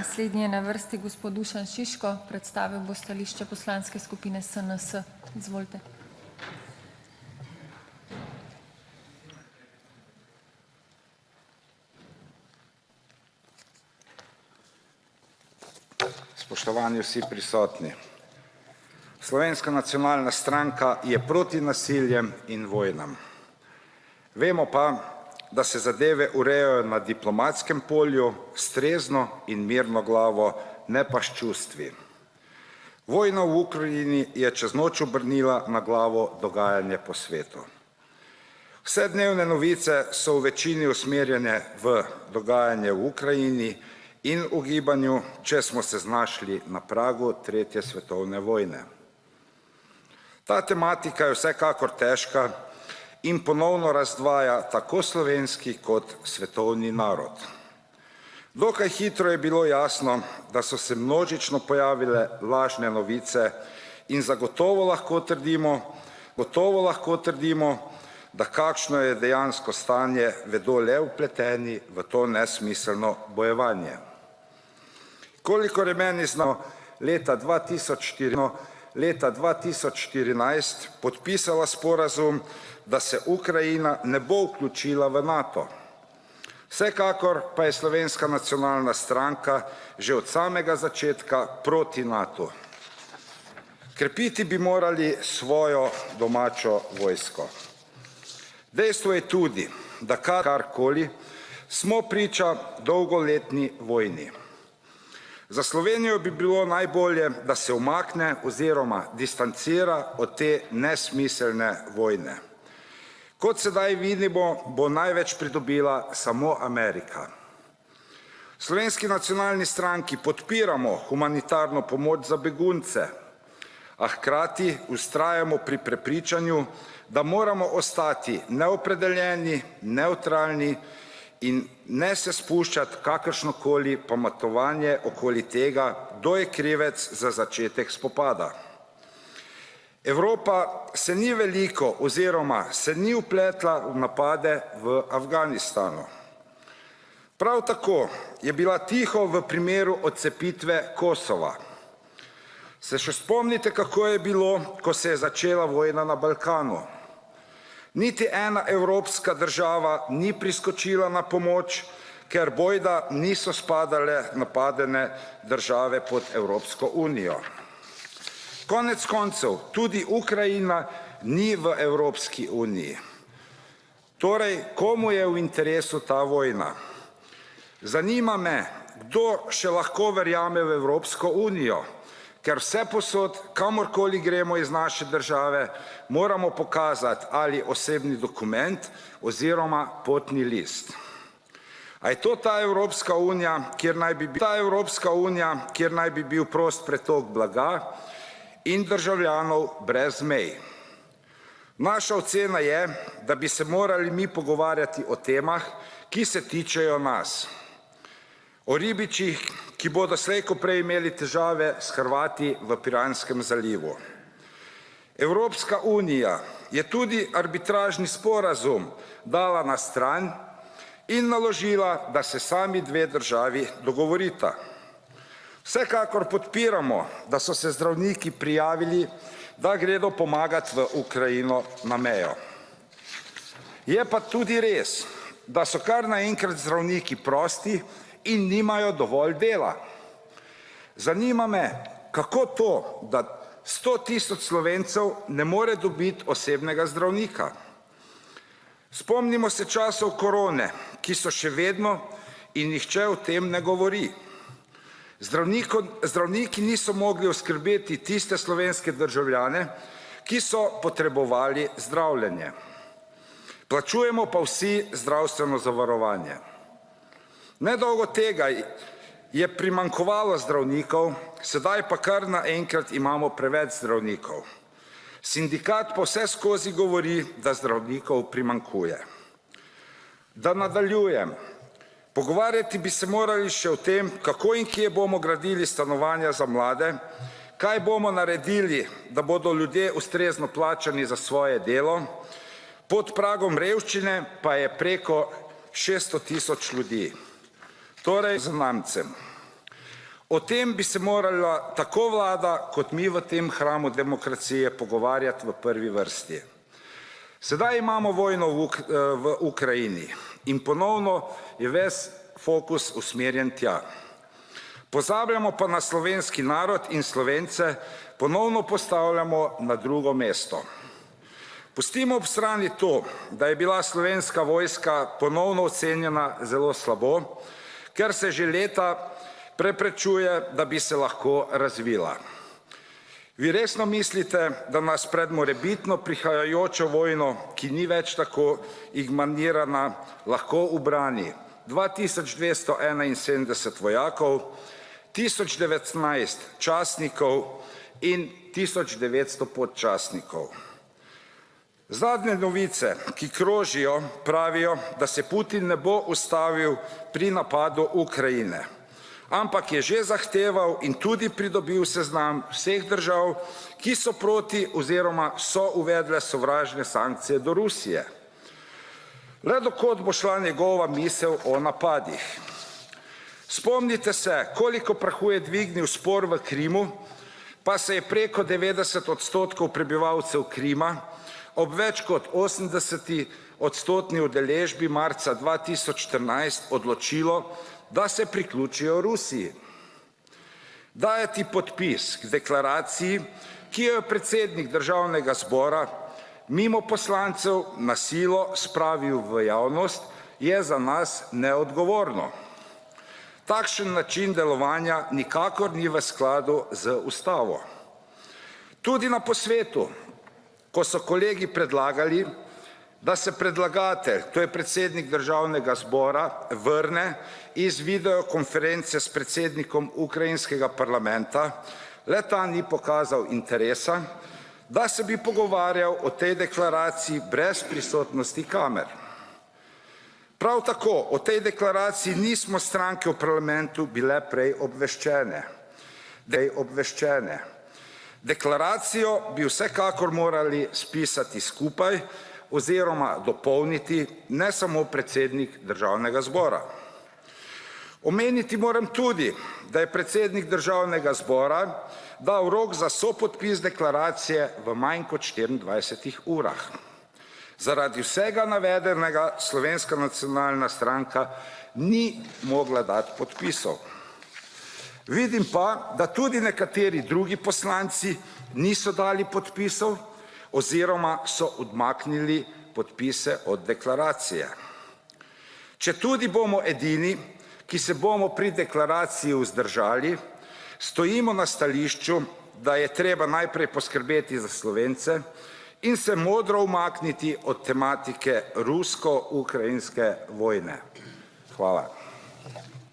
Naslednji je na vrsti gospod Dušan Šiško, predstavil bo stališče Poslanske skupine SNS. Izvolite. Spoštovani vsi prisotni. Slovenska nacionalna stranka je proti nasiljem in vojnam. Vemo pa, da se zadeve urejajo na diplomatskem polju s trezno in mirno glavo, ne pa s čustvi. Vojna v Ukrajini je čez noč obrnila na glavo dogajanje po svetu. Vse dnevne novice so v večini usmerjene v dogajanje v Ukrajini in ugibanju, če smo se znašli na pragu tretje svetovne vojne. Ta tematika je vsekakor težka in ponovno razdvaja tako slovenski kot svetovni narod. Dokaj hitro je bilo jasno, da so se množično pojavile lažne novice in zagotovo lahko trdimo, da kakšno je dejansko stanje, vedo le vpleteni v to nesmiselno bojevanje. Kolikor je meni znano, leta 2014 podpisala sporazum, da se Ukrajina ne bo vključila v NATO. Vsekakor pa je Slovenska nacionalna stranka že od samega začetka proti NATO. Krepiti bi morali svojo domačo vojsko. Dejstvo je tudi, da karkoli smo priča dolgoletni vojni. Za Slovenijo bi bilo najbolje, da se umakne oziroma distancira od te nesmiselne vojne. Kot sedaj vidimo, bo največ pridobila samo Amerika. V Slovenski nacionalni stranki podpiramo humanitarno pomoč za begunce, a hkrati vztrajamo pri prepričanju, da moramo ostati neopredeljeni, nevtralni in ne se spuščati kakršnokoli pametovanje okoli tega, kdo je krivec za začetek spopada. Evropa se ni veliko oziroma se ni vpletla v napade v Afganistanu. Prav tako je bila tiho v primeru odcepitve Kosova. Se še spomnite, kako je bilo, ko se je začela vojna na Balkanu? Niti ena evropska država ni priskočila na pomoč, ker bojda niso spadale napadene države pod Evropsko unijo. Konec koncev, tudi Ukrajina ni v Evropski uniji. Torej, komu je v interesu ta vojna? Zanima me, kdo še lahko verjame v Evropsko unijo, ker vsepovsod, kamorkoli gremo iz naše države, moramo pokazati ali osebni dokument oziroma potni list. A je to ta Evropska unija, kjer naj bi bil prost pretok blaga in državljanov brez mej? Naša ocena je, da bi se morali mi pogovarjati o temah, ki se tičejo nas. O ribičih, ki bodo slej ko prej imeli težave s Hrvati v Piranskem zalivu. Evropska unija je tudi arbitražni sporazum dala na stran in naložila, da se sami dve državi dogovorita. Vsekakor podpiramo, da so se zdravniki prijavili, da gredo pomagati v Ukrajino na mejo. Je pa tudi res, da so kar naenkrat zdravniki prosti in nimajo dovolj dela. Zanima me, kako to, da 100.000 Slovencev ne more dobiti osebnega zdravnika. Spomnimo se časov korone, ki so še vedno in nihče o tem ne govori. Zdravniki niso mogli oskrbeti tiste slovenske državljane, ki so potrebovali zdravljenje. Plačujemo pa vsi zdravstveno zavarovanje. Nedolgo tega je primanjkovalo zdravnikov, sedaj pa kar naenkrat imamo preveč zdravnikov. Sindikat pa vseskozi govori, da zdravnikov primanjkuje. Da nadaljujem. Pogovarjati bi se morali še o tem, kako in kje bomo gradili stanovanja za mlade, kaj bomo naredili, da bodo ljudje ustrezno plačani za svoje delo, pod pragom revščine pa je preko 600.000 ljudi. Torej, zanamcem. O tem bi se morala tako vlada kot mi v tem hramu demokracije pogovarjati v prvi vrsti. Sedaj imamo vojno v Ukrajini in ponovno je ves fokus usmerjen tja. Pozabljamo pa na slovenski narod in Slovence ponovno postavljamo na drugo mesto. Pustimo ob strani to, da je bila Slovenska vojska ponovno ocenjena zelo slabo, ker se že leta preprečuje, da bi se lahko razvila. Vi resno mislite, da nas pred morebitno prihajajočo vojno, ki ni več tako ignorirana, lahko ubrani 2271 vojakov, 1019 častnikov in 1900 podčastnikov? Zadnje novice, ki krožijo, pravijo, da se Putin ne bo ustavil pri napadu Ukrajine, ampak je že zahteval in tudi pridobil seznam vseh držav, ki so proti oziroma so uvedle sovražne sankcije do Rusije. Le do kod bo šla njegova misel o napadih. Spomnite se, koliko prahu je dvignil spor v Krimu, pa se je preko 90% prebivalcev Krima ob več kot 80% udeležbi marca 2014 odločilo, da se priključijo Rusiji. Dajati podpis k deklaraciji, ki jo je predsednik Državnega zbora mimo poslancev na silo spravil v javnost, je za nas neodgovorno. Takšen način delovanja nikakor ni v skladu z ustavo. Tudi na posvetu, ko so kolegi predlagali, da se predlagatelj, to je predsednik Državnega zbora, vrne iz videokonference s predsednikom ukrajinskega parlamenta, le-ta ni pokazal interesa, da se bi pogovarjal o tej deklaraciji brez prisotnosti kamer. Prav tako o tej deklaraciji nismo stranke v parlamentu bile prej obveščene. Deklaracijo bi vsekakor morali spisati skupaj oziroma dopolniti, ne samo predsednik Državnega zbora. Omeniti moram tudi, da je predsednik Državnega zbora dal rok za sopodpis deklaracije v manj kot 24 urah. Zaradi vsega navedenega Slovenska nacionalna stranka ni mogla dati podpisov. Vidim pa, da tudi nekateri drugi poslanci niso dali podpisov oziroma so odmaknili podpise od deklaracije. Četudi bomo edini, ki se bomo pri deklaraciji vzdržali, stojimo na stališču, da je treba najprej poskrbeti za Slovence in se modro umakniti od tematike rusko-ukrajinske vojne. Hvala.